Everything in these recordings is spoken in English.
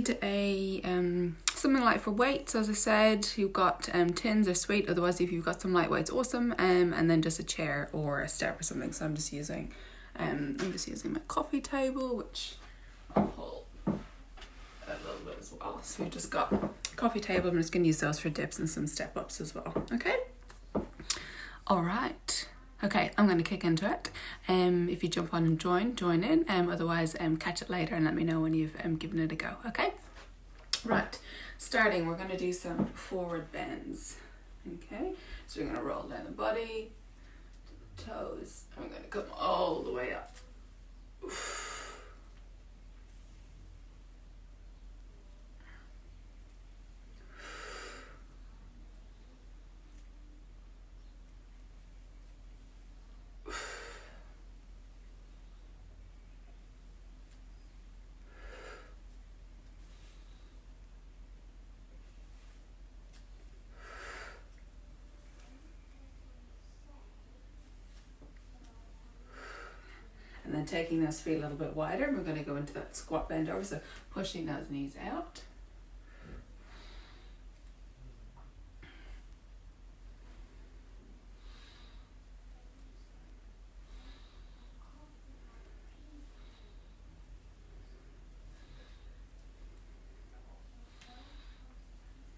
need a something light for weights, as I said. You've got tins or sweet, otherwise if you've got some lightweights, awesome. And then just a chair or a step or something. So I'm just using my coffee table, which I'll pull a little bit as well. So we've just got coffee table. I'm just going to use those for dips and some step ups as well. Okay. All right. Okay, I'm going to kick into it. If you jump on and join in. Otherwise, catch it later and let me know when you've given it a go. Okay. Right. Starting, we're going to do some forward bends. Okay. So we're going to roll down the body, to the toes. And we're going to come all the way up. And then taking those feet a little bit wider, we're going to go into that squat bend over, so pushing those knees out.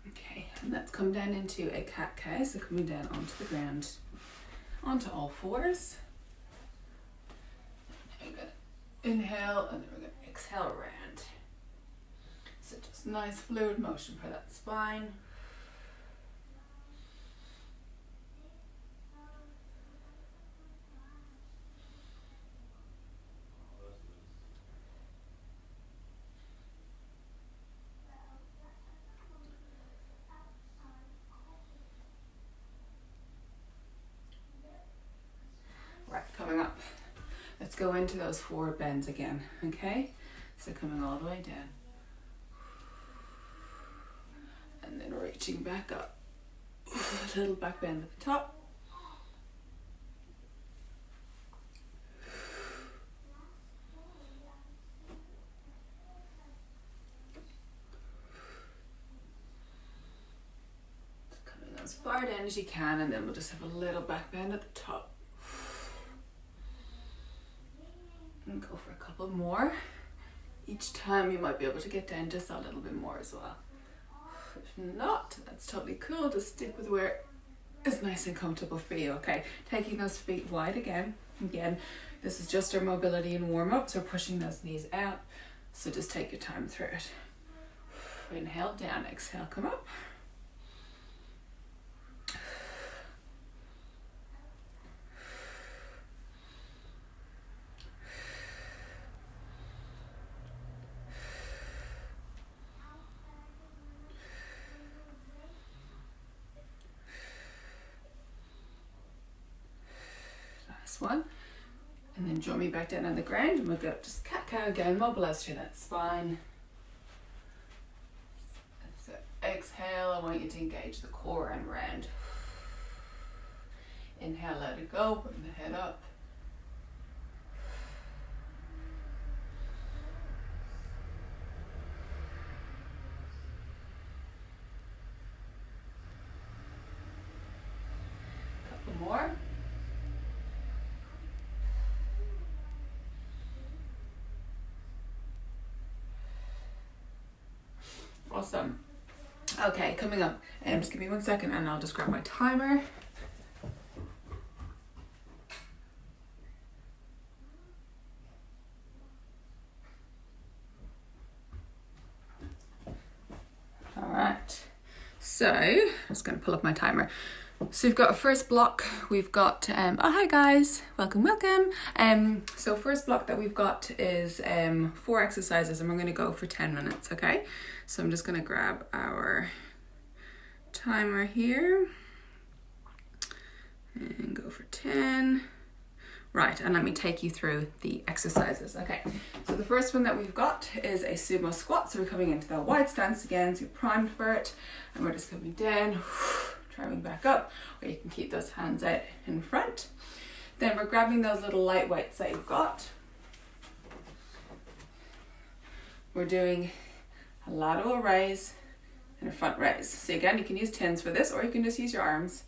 Okay, and let's come down into a cat-cow, so coming down onto the ground, onto all fours. Inhale, and then we're going to exhale around. So just nice fluid motion for that spine. Right, coming up. Let's go into those forward bends again, okay? So coming all the way down. And then reaching back up. A little back bend at the top. So coming as far down as you can, and then we'll just have a little back bend at the top. And go for a couple more. Each time you might be able to get down just a little bit more as well. If not, that's totally cool. Just stick with where is nice and comfortable for you. Okay, taking those feet wide again. Again, this is just our mobility and warm up, so we're pushing those knees out. So just take your time through it. Inhale down, exhale, come up. One, and then join me back down on the ground, and we'll go just cat-cow again, mobilize through that spine. So exhale, I want you to engage the core and round. Inhale, let it go, bring the head up. Couple more. Awesome. Okay, coming up. Just give me 1 second and I'll just grab my timer. All right. So, I'm just going to pull up my timer. So we've got a first block, we've got, oh hi guys, welcome. So first block that we've got is 4 exercises, and we're going to go for 10 minutes, okay? So I'm just going to grab our timer here and go for 10. Right, and let me take you through the exercises. Okay, so the first one that we've got is a sumo squat. So we're coming into that wide stance again, so you're primed for it, and we're just coming down, climbing back up, or you can keep those hands out in front. Then we're grabbing those little light weights that you've got. We're doing a lateral raise, and a front raise. So again, you can use tins for this, or you can just use your arms.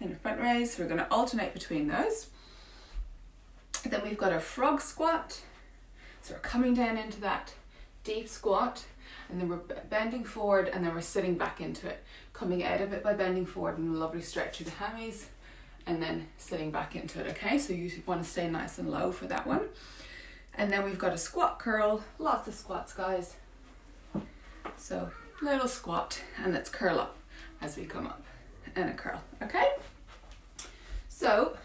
And a front raise, so we're going to alternate between those. And then we've got our frog squat. So we're coming down into that deep squat, and then we're bending forward, and then we're sitting back into it. Coming out of it by bending forward, and a lovely stretch through the hammies, and then sitting back into it, okay? So you want to stay nice and low for that one. And then we've got a squat curl, lots of squats, guys. So little squat, and let's curl up as we come up, and a curl, okay? So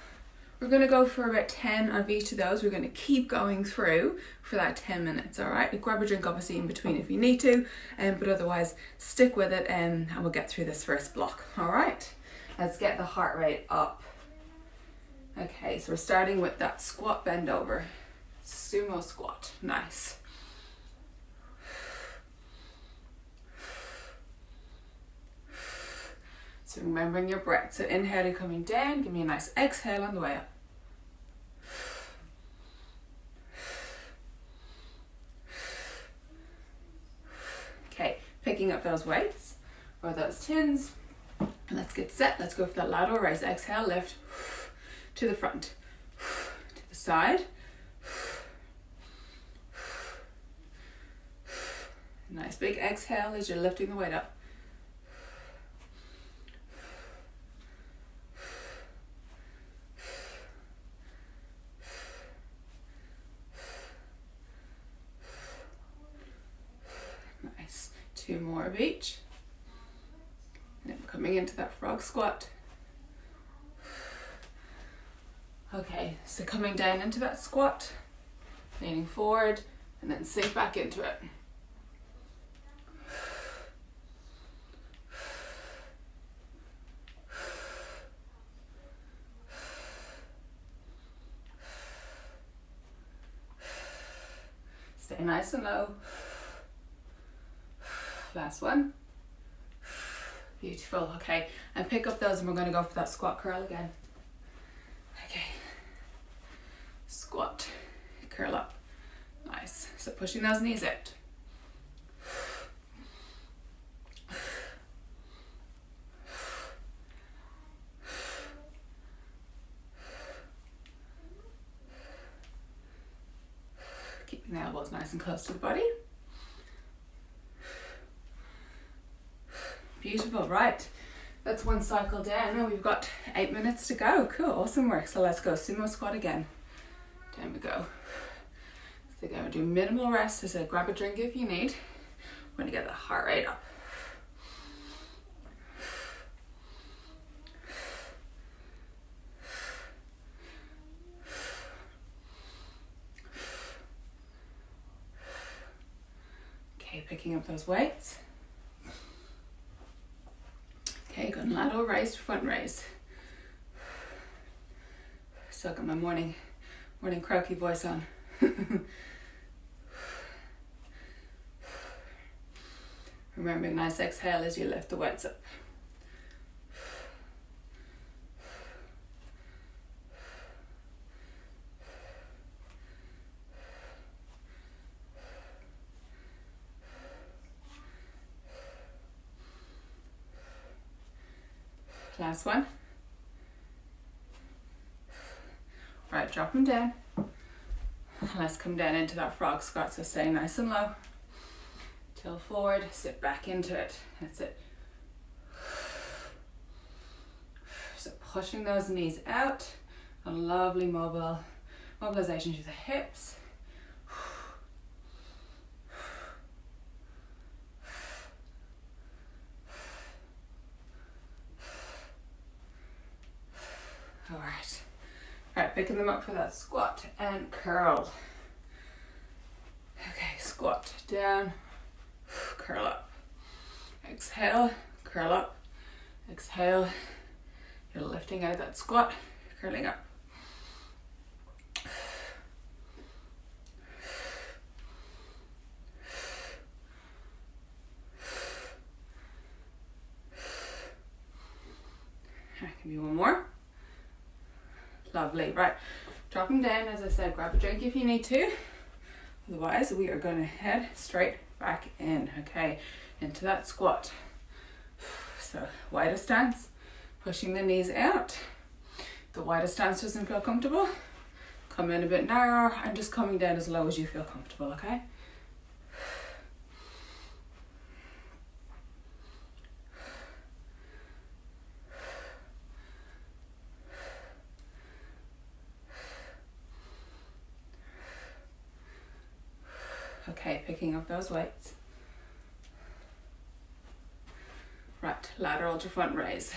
we're going to go for about 10 of each of those. We're going to keep going through for that 10 minutes, all right? Grab a drink obviously in between if you need to, but otherwise stick with it, and we'll get through this first block, all right? Let's get the heart rate up. Okay, so we're starting with that squat bend over. Sumo squat, nice. So remembering your breath. So inhale, coming down, give me a nice exhale on the way up. Okay, picking up those weights or those tins. Let's get set. Let's go for that lateral raise. Exhale, lift to the front, to the side. Nice big exhale as you're lifting the weight up. Nice. 2 more of each. And then we're coming into that frog squat. Okay, so coming down into that squat, leaning forward, and then sink back into it. Stay nice and low. Last one. Beautiful. Okay, and pick up those, and we're going to go for that squat curl again. Okay. Squat, curl up. Nice. So pushing those knees out. Keeping the elbows nice and close to the body. Beautiful, right. That's one cycle down. Now we've got 8 minutes to go. Cool, awesome work. So let's go sumo squat again. Down we go. So again, we'll do minimal rest. So grab a drink if you need. We're gonna get the heart rate up. Okay, picking up those weights. Okay, going lateral raise to front raise. Still got my morning croaky voice on. Remembering nice exhale as you lift the weights up. Last one. Right, drop them down. Let's come down into that frog squat, so stay nice and low. Tilt forward, sit back into it. That's it. So pushing those knees out. A lovely mobilization to the hips. Alright, picking them up for that squat and curl. Okay, squat down, curl up. Exhale, curl up. Exhale, you're lifting out of that squat, curling up. Give me one more. Lovely, right. Dropping down, as I said, grab a drink if you need to. Otherwise, we are going to head straight back in. Okay, into that squat. So wider stance, pushing the knees out. The wider stance doesn't feel comfortable, come in a bit narrower and just coming down as low as you feel comfortable, okay? Okay, picking up those weights. Right, lateral to front raise.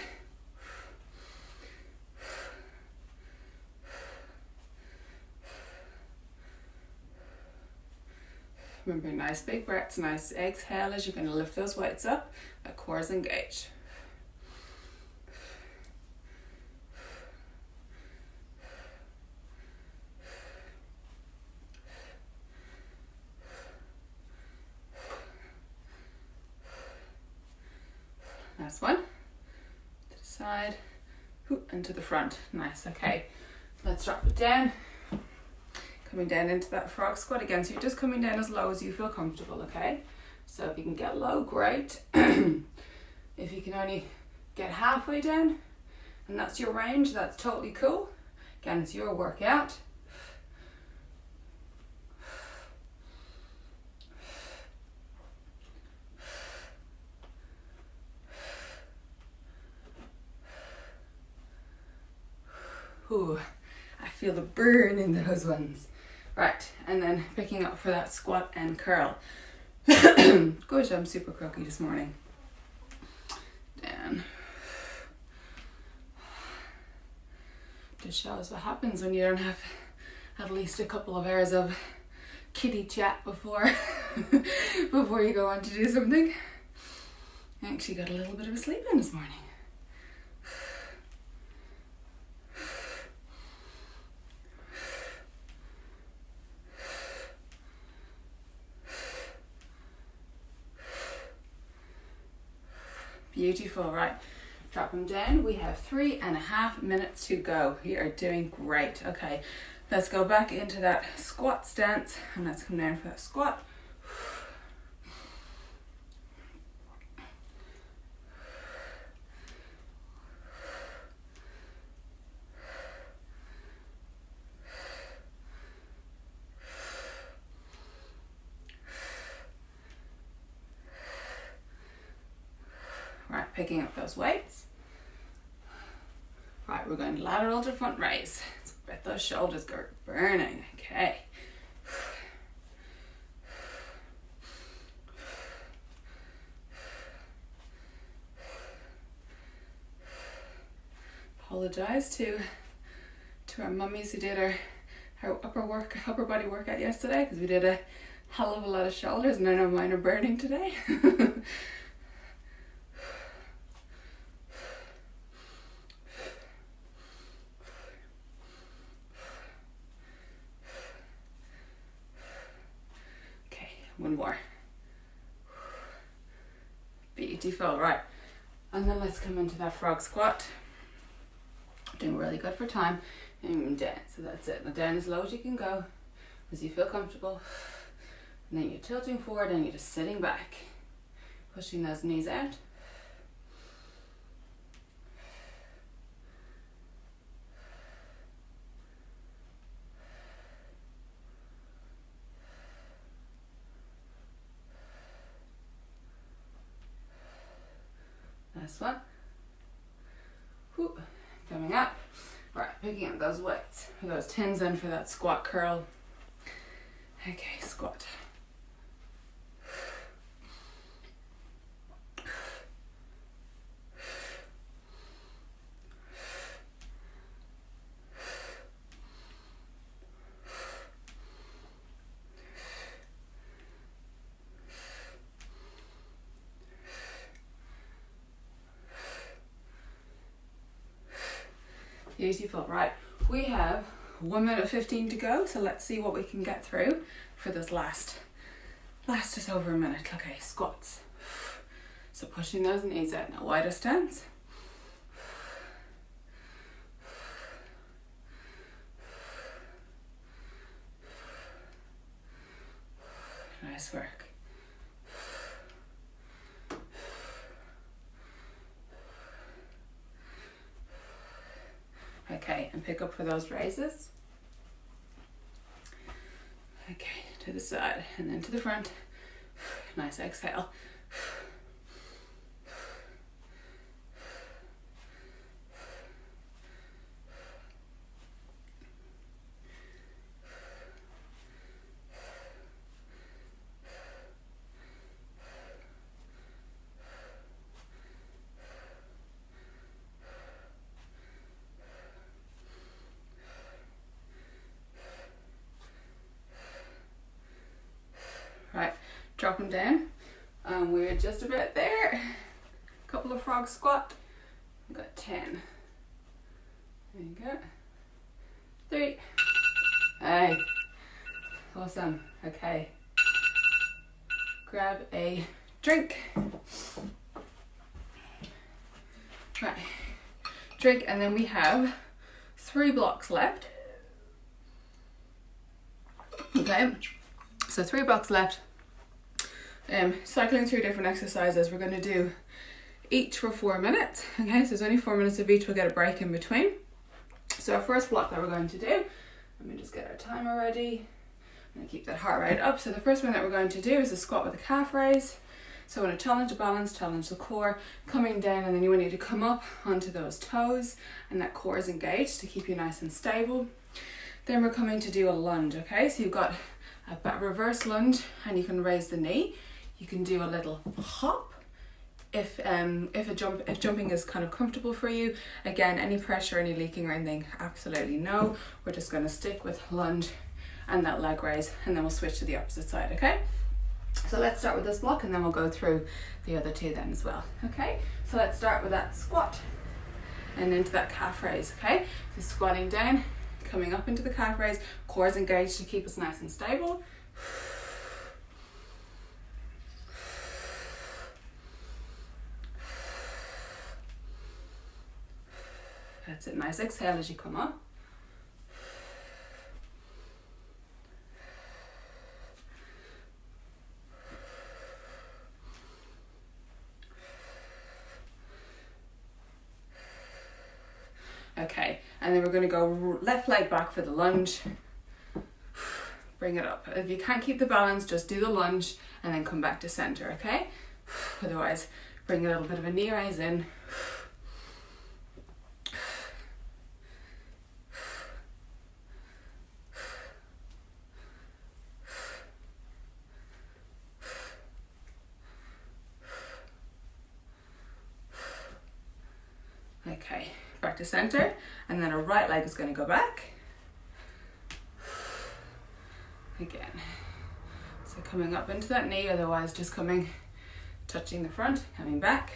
Remember, nice big breaths, nice exhale as you're going to lift those weights up. That core is engaged. Last one. To the side, and to the front. Nice, okay. Let's drop it down. Coming down into that frog squat again. So you're just coming down as low as you feel comfortable, okay? So if you can get low, great. If you can only get halfway down, and that's your range, that's totally cool. Again, it's your workout. Ooh, I feel the burn in those ones. Right, and then picking up for that squat and curl. Good, I'm super croaky this morning. Down. Just shows what happens when you don't have at least a couple of hours of kitty chat before before you go on to do something. I actually got a little bit of a sleep in this morning. Beautiful, right. Drop them down. We have 3.5 minutes to go. We are doing great. Okay, let's go back into that squat stance and let's come down for that squat. Right, picking up those weights. Right, we're going lateral to front raise. Let's let those shoulders go burning. Okay. Apologize to our mummies who did our upper body workout yesterday, because we did a hell of a lot of shoulders and I know mine are burning today. One more. Beautiful, right. And then let's come into that frog squat. Doing really good for time. And down. So that's it. Now down as low as you can go, as you feel comfortable. And then you're tilting forward and you're just sitting back. Pushing those knees out. Last one. Whew. Coming up. Right, picking up those weights, those tens in for that squat curl. Okay, squat. Beautiful, right. We have 1 minute 15 to go, so let's see what we can get through for this last is over a minute. Okay, squats. So pushing those knees out. Now wider stance. Nice work. Okay, and pick up for those raises. Okay, to the side and then to the front. Nice exhale. Right, drop them down. We're just about there. Couple of frog squat. We've got 10. There you go. 3. Hey. Awesome. Okay. Grab a drink. Right. Drink, and then we have 3 blocks left. Okay. So 3 blocks left. Cycling through different exercises. We're going to do each for 4 minutes. Okay, so there's only 4 minutes of each. We'll get a break in between. So our first block that we're going to do, let me just get our timer ready. I'm going to keep that heart rate up. So the first one that we're going to do is a squat with a calf raise. So want to challenge the balance, challenge the core, coming down, and then you want you to come up onto those toes, and that core is engaged to keep you nice and stable. Then we're coming to do a lunge. Okay, so you've got a reverse lunge, and you can raise the knee. You can do a little hop if jumping is kind of comfortable for you. Again, any pressure, any leaking or anything, absolutely no. We're just going to stick with lunge and that leg raise, and then we'll switch to the opposite side. Okay, so let's start with this block, and then we'll go through the other 2 then as well. Okay, so let's start with that squat and into that calf raise. Okay, so squatting down, coming up into the calf raise, core is engaged to keep us nice and stable. That's it, nice exhale as you come up. Okay, and then we're going to go left leg back for the lunge. Bring it up. If you can't keep the balance, just do the lunge and then come back to center, okay? Otherwise, bring a little bit of a knee raise in. Okay, back to center, and then our right leg is going to go back. Again. So coming up into that knee, otherwise just touching the front, coming back.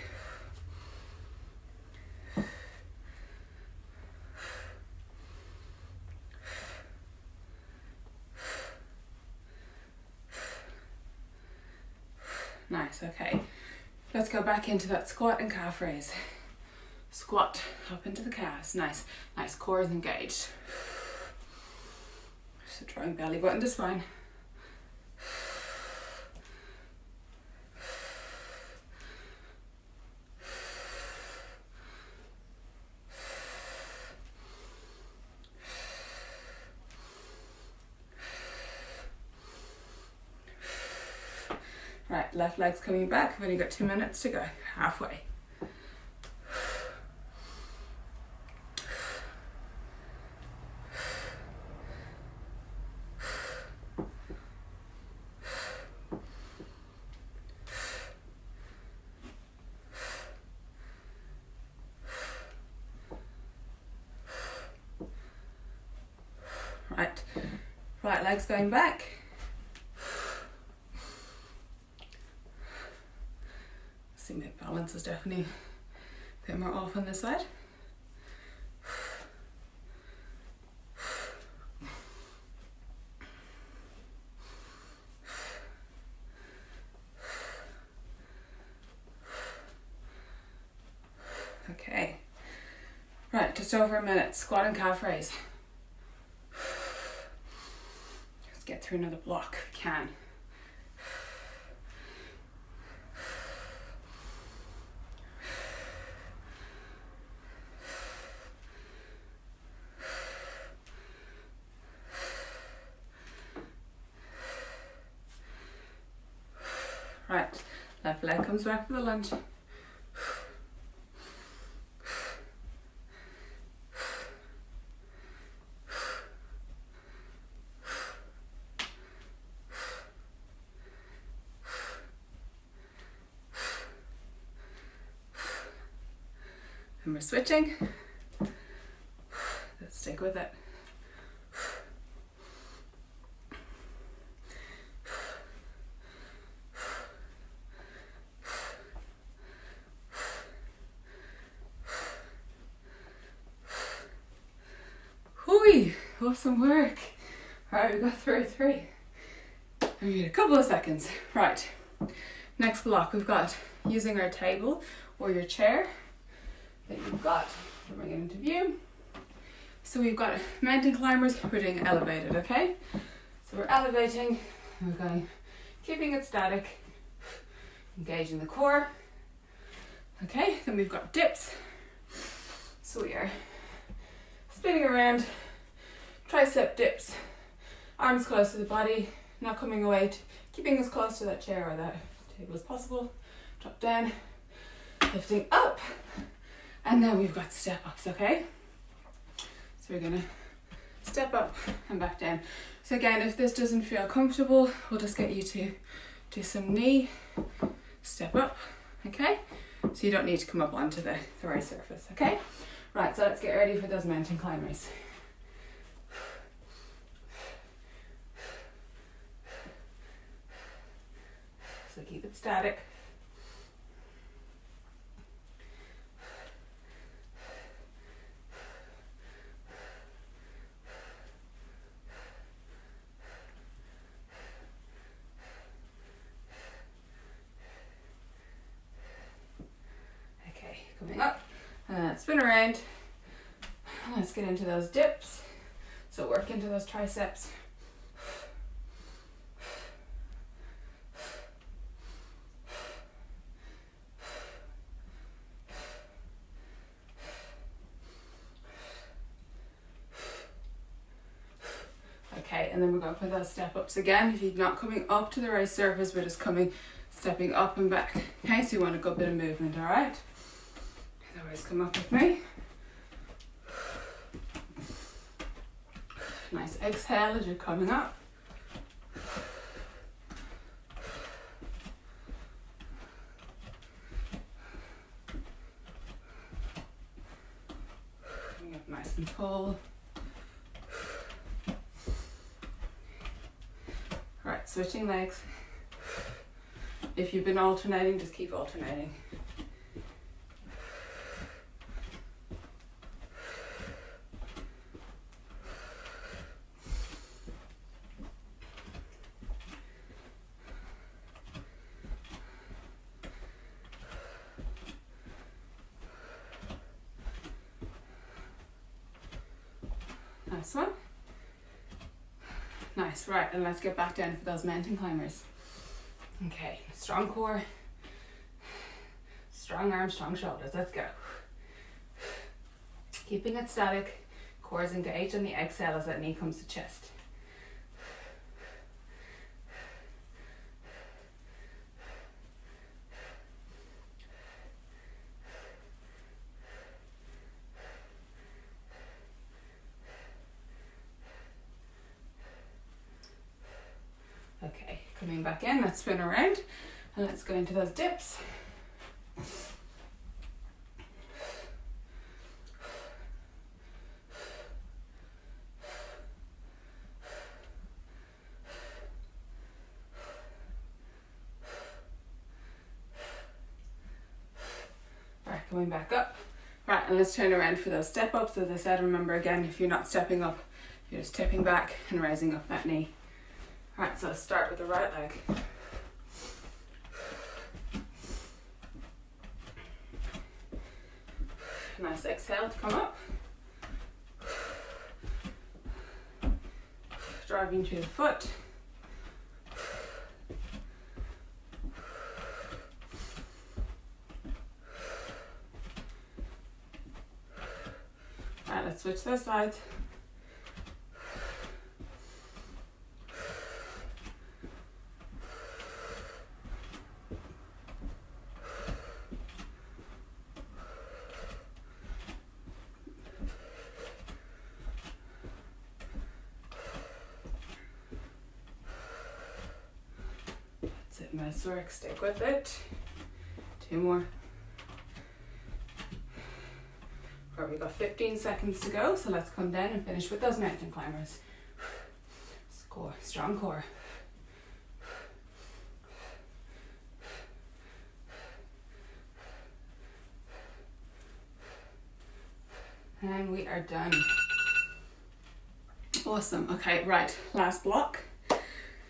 Nice, okay. Let's go back into that squat and calf raise. Squat up into the calves. Nice, nice. Core is engaged. So drawing belly button to spine. Right, left leg's coming back. We've only got 2 minutes to go. Halfway. Right leg's going back. See, my balance is definitely a bit more off on this side. Okay. Right, just over a minute. Squat and calf raise. Let's get through another block if we can. Right, left leg comes back for the lunge. And we're switching. Let's stick with it. Hooey! Awesome work. Right, we got through 3. And we need a couple of seconds. Right. Next block, we've got using our table or your chair that you've got to bring it into view. So we've got mountain climbers, we're doing elevated, okay? So we're elevating, and we're going, keeping it static, engaging the core. Okay, then we've got dips. So we are spinning around, tricep dips, arms close to the body, not coming away, keeping as close to that chair or that table as possible. Drop down, lifting up, and then we've got step ups, okay? So we're gonna step up and back down. So again, if this doesn't feel comfortable, we'll just get you to do some knee, step up, okay? So you don't need to come up onto the right surface, okay? Right, so let's get ready for those mountain climbers. So keep it static. Okay, coming up. Spin around. Let's get into those dips. So work into those triceps. Okay, and then we're going for those step ups again. If you're not coming up to the right surface, we're just stepping up and back. Okay, so you want a good bit of movement, all right? Otherwise, come up with me. Nice exhale as you're coming up. Coming up nice and tall. Right, switching legs. If you've been alternating, just keep alternating. Nice one. Nice, right, and let's get back down for those mountain climbers. Okay, strong core, strong arms, strong shoulders, let's go. Keeping it static, core is engaged, and the exhale as that knee comes to chest. Okay, coming back in, let's spin around and let's go into those dips. Right, coming back up. Right, and let's turn around for those step ups. As I said, remember again, if you're not stepping up, you're just tipping back and rising up that knee. Alright, so let's start with the right leg. Nice exhale to come up. Driving through the foot. Alright, let's switch those sides. Nice work, stick with it. 2 more. Right, we've got 15 seconds to go, so let's come down and finish with those mountain climbers. Core, strong core. And we are done. Awesome. Okay, right, last block.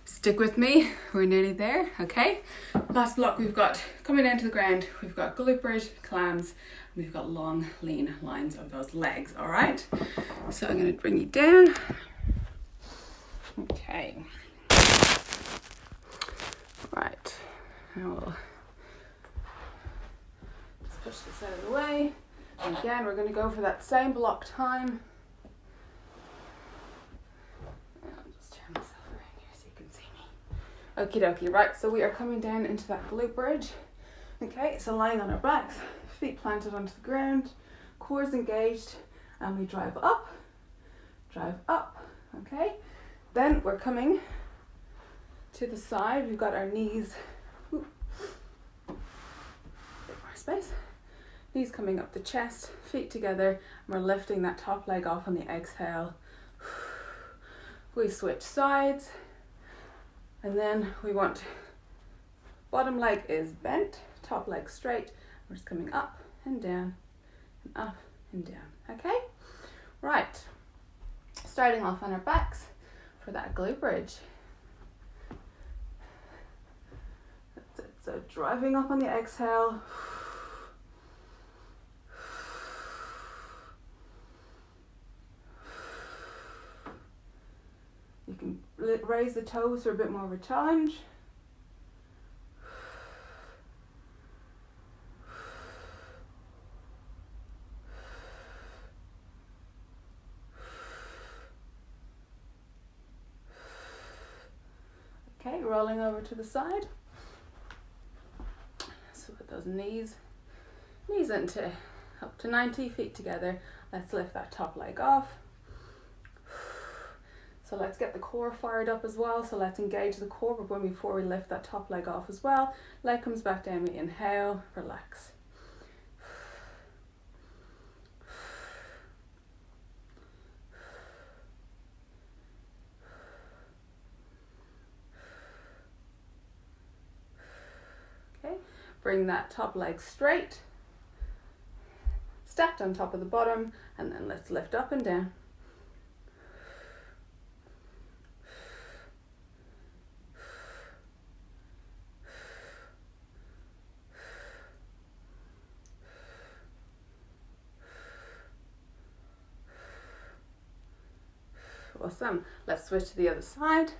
Stick with me, we're nearly there, okay? Last block we've got, coming down to the ground, we've got glute bridge, clams, and we've got long, lean lines of those legs, all right? So I'm gonna bring you down. Okay. Right, and we'll just push this out of the way. And again, we're gonna go for that same block time. Okie dokie, right, so we are coming down into that glute bridge. Okay, so lying on our backs, feet planted onto the ground, cores engaged, and we drive up, okay? Then we're coming to the side, we've got our knees, bit more space, knees coming up the chest, feet together, and we're lifting that top leg off on the exhale. We switch sides. And then we want, bottom leg is bent, top leg straight. We're just coming up and down, and up and down, okay? Right, starting off on our backs for that glute bridge. That's it, so driving up on the exhale. You can raise the toes for a bit more of a challenge. Okay, rolling over to the side. So with those knees into up to 90, feet together. Let's lift that top leg off. So let's get the core fired up as well. So let's engage the core before we lift that top leg off as well. Leg comes back down, we inhale, relax. Okay, bring that top leg straight, stacked on top of the bottom, and then let's lift up and down. Awesome. Let's switch to the other side.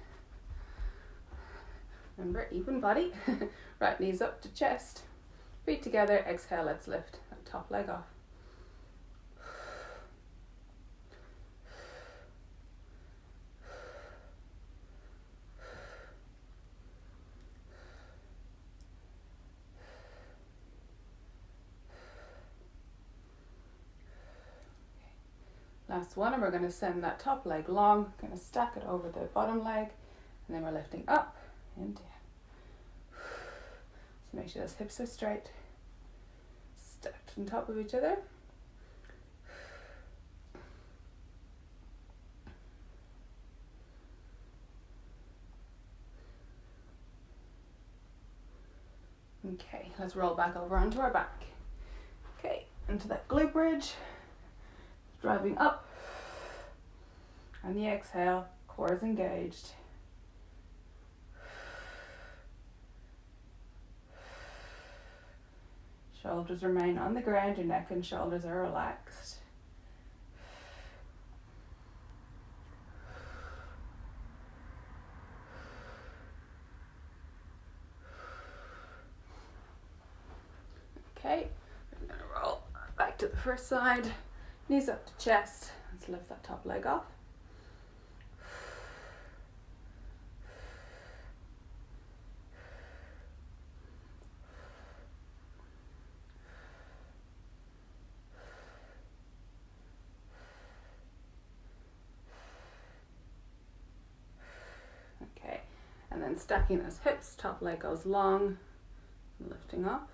Remember, even body. Right, knees up to chest. Feet together. Exhale, let's lift that top leg off. Last one, and we're going to send that top leg long, going to stack it over the bottom leg, and then we're lifting up and down. So make sure those hips are straight, stacked on top of each other. Okay, let's roll back over onto our back. Okay, into that glute bridge. Driving up, on the exhale, core is engaged. Shoulders remain on the ground, your neck and shoulders are relaxed. Okay, we're going to roll back to the first side. Knees up to chest. Let's lift that top leg off. stacking those hips, top leg goes long, lifting up.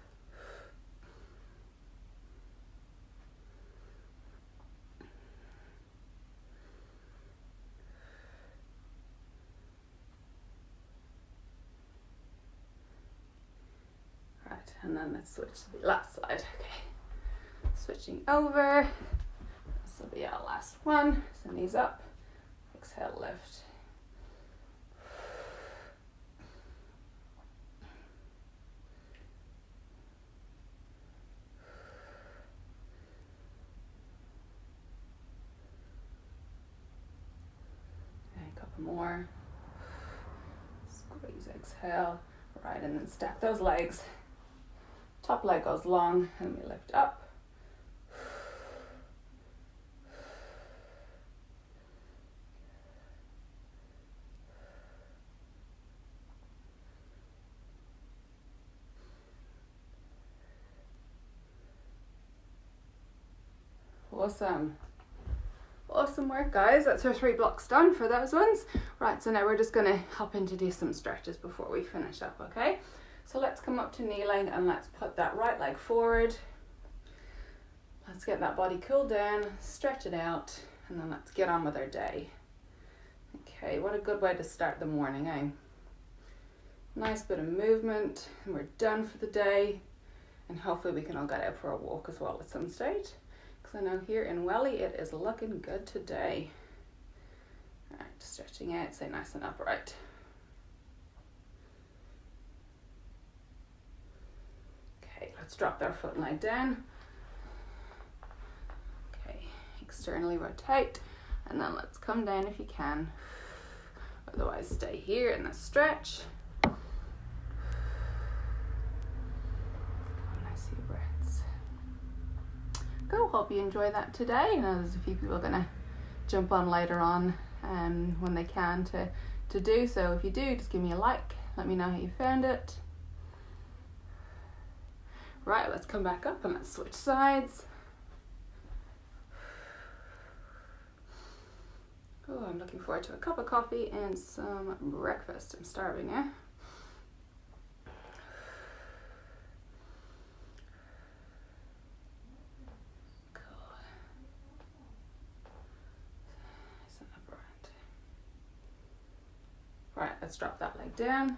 Right, and then let's switch to the last side. Okay, switching over. This will be our last one. So knees up, exhale, lift. More. Squeeze, exhale. Right, and then stack those legs. Top leg goes long and we lift up. Awesome. Awesome work, guys. That's our 3 blocks done for those ones. Right, so now we're just gonna hop in to do some stretches before we finish up, okay? So let's come up to kneeling and let's put that right leg forward. Let's get that body cooled down, stretch it out, and then let's get on with our day. Okay, what a good way to start the morning, eh? Nice bit of movement, and we're done for the day. And hopefully we can all get out for a walk as well at some stage. I know here in Welly it is looking good today. Alright, stretching out, stay nice and upright. Okay, let's drop our foot and leg down. Okay, externally rotate, and then let's come down if you can. Otherwise stay here in the stretch. Cool, hope you enjoy that today. I know there's a few people going to jump on later on when they can to do so. If you do, just give me a like, let me know how you found it. Right, let's come back up and let's switch sides. Oh, I'm looking forward to a cup of coffee and some breakfast. I'm starving now. Right, let's drop that leg down.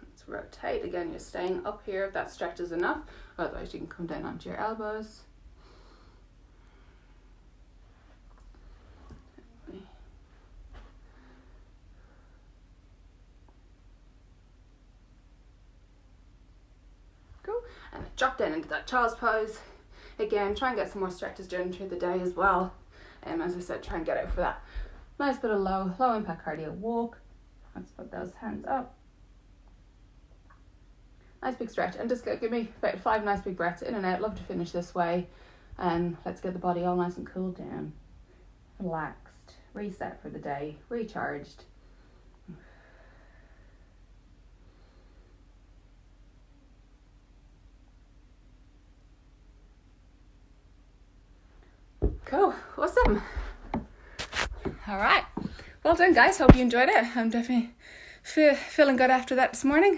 Let's rotate. Again, you're staying up here if that stretches enough. Otherwise, you can come down onto your elbows. Cool. And drop down into that child's pose. Again, try and get some more stretches during through the day as well. As I said, try and get out for that nice bit of low impact cardio walk. Let's put those hands up. Nice big stretch, and just give me about 5 nice big breaths in and out. Love to finish this way. And let's get the body all nice and cooled down, relaxed, reset for the day, recharged. Cool, awesome. All right, well done, guys. Hope you enjoyed it. I'm definitely feeling good after that this morning.